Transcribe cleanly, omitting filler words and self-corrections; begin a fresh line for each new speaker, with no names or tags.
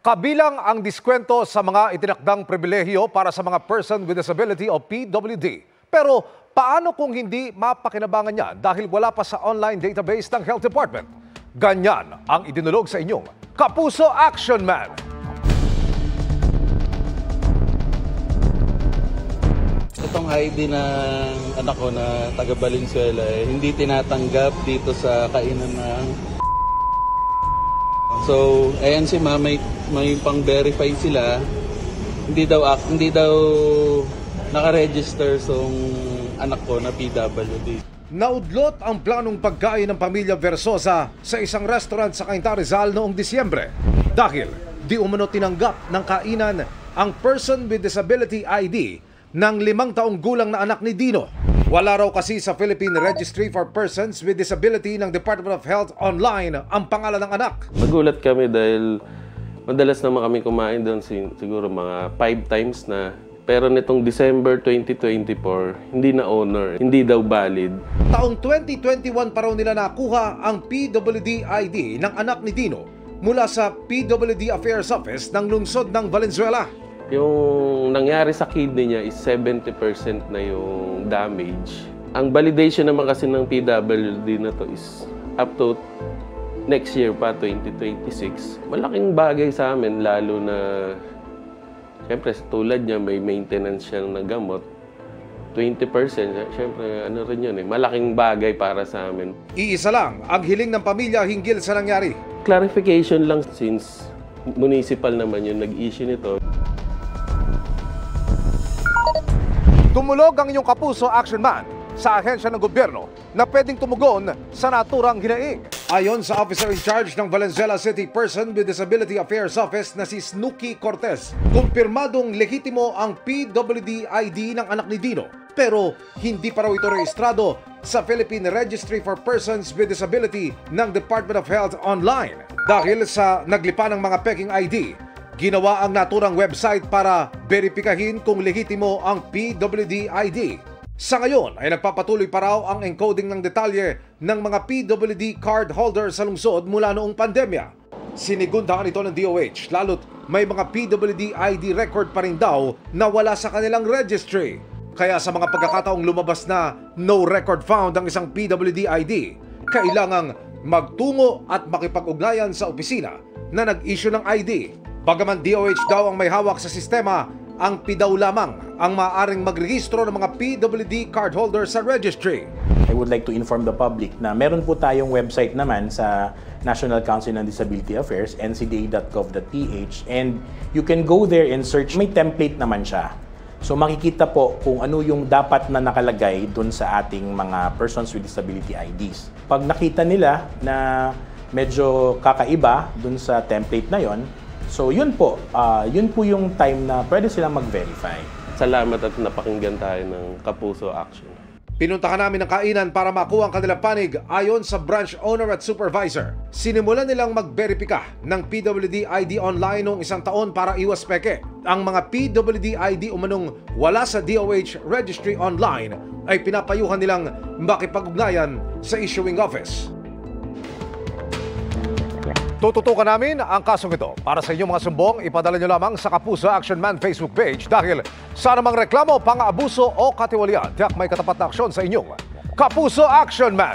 Kabilang ang diskwento sa mga itinakdang pribilehiyo para sa mga person with disability o PWD. Pero paano kung hindi mapakinabangan yan dahil wala pa sa online database ng Health Department? Ganyan ang idinulog sa inyong Kapuso Action Man.
Itong ID ng anak ko na taga Valenzuela hindi tinatanggap dito sa kainan ng... So, ayan si Ma, may pang-verify sila. Hindi daw naka-register song anak ko na PWD.
Naudlot ang planong pagkain ng pamilya Versosa sa isang restaurant sa Cainta, Rizal noong Disyembre. Dahil di umano tinanggap ng kainan ang person with disability ID ng 5 taong gulang na anak ni Dino. Wala raw kasi sa Philippine Registry for Persons with Disability ng Department of Health online ang pangalan ng anak.
Nagulat kami dahil madalas naman kami kumain doon siguro mga 5 times na. Pero nitong December 2024, hindi na honor, hindi daw valid.
Taong 2021 pa raw nila nakuha ang PWD ID ng anak ni Dino mula sa PWD Affairs Office ng lungsod ng Valenzuela.
Yung nangyari sa kidney niya is 70% na yung damage. Ang validation naman kasi ng PWD na to is up to next year pa, 2026. Malaking bagay sa amin, lalo na siyempre tulad niya may maintenance siyang na gamot. 20%, siyempre ano rin yun malaking bagay para sa amin.
Iisa lang ang hiling ng pamilya hinggil sa nangyari.
Clarification lang since municipal naman yung nag-issue nito.
Tumulog ang inyong Kapuso Action Man sa ahensya ng gobyerno na pwedeng tumugon sa naturang hinaing. Ayon sa officer in charge ng Valenzuela City Person with Disability Affairs Office na si Snooki Cortez, kumpirmadong lehitimo ang PWD ID ng anak ni Dino. Pero hindi pa raw ito rehistrado sa Philippine Registry for Persons with Disability ng Department of Health online. Dahil sa naglipa ng mga peking ID, ginawa ang naturang website para beripikahin kung lehitimo ang PWD ID. Sa ngayon ay nagpapatuloy pa raw ang encoding ng detalye ng mga PWD card holder sa lungsod mula noong pandemya. Sinigundahan ito ng DOH lalo't may mga PWD ID record pa rin daw na wala sa kanilang registry. Kaya sa mga pagkakataong lumabas na no record found ang isang PWD ID, kailangang magtungo at makipag-ugnayan sa opisina na nag-issue ng ID. Bagaman DOH daw ang may hawak sa sistema, ang PDAW lamang ang maaaring magrehistro ng mga PWD cardholder sa registry.
I would like to inform the public na meron po tayong website naman sa National Council on Disability Affairs, ncda.gov.ph, and you can go there and search. May template naman siya. So makikita po kung ano yung dapat na nakalagay dun sa ating mga persons with disability IDs. Pag nakita nila na medyo kakaiba dun sa template na yon, so yun po yung time na pwede silang mag-verify.
Salamat at napakinggan tayo ng Kapuso Action.
Pinuntahan namin ang kainan para makuha ang kanilang panig ayon sa branch owner at supervisor. Sinimulan nilang mag-verifika ng PWD ID online noong 1 taon para iwas peke. Ang mga PWD ID umanong wala sa DOH registry online ay pinapayuhan nilang makipag-ugnayan sa issuing office. Tututukan namin ang kasong ito. Para sa inyong mga sumbong, ipadala nyo lamang sa Kapuso Action Man Facebook page dahil sa anumang reklamo, pang-aabuso o katiwalian, tiyak may katapat na aksyon sa inyong Kapuso Action Man.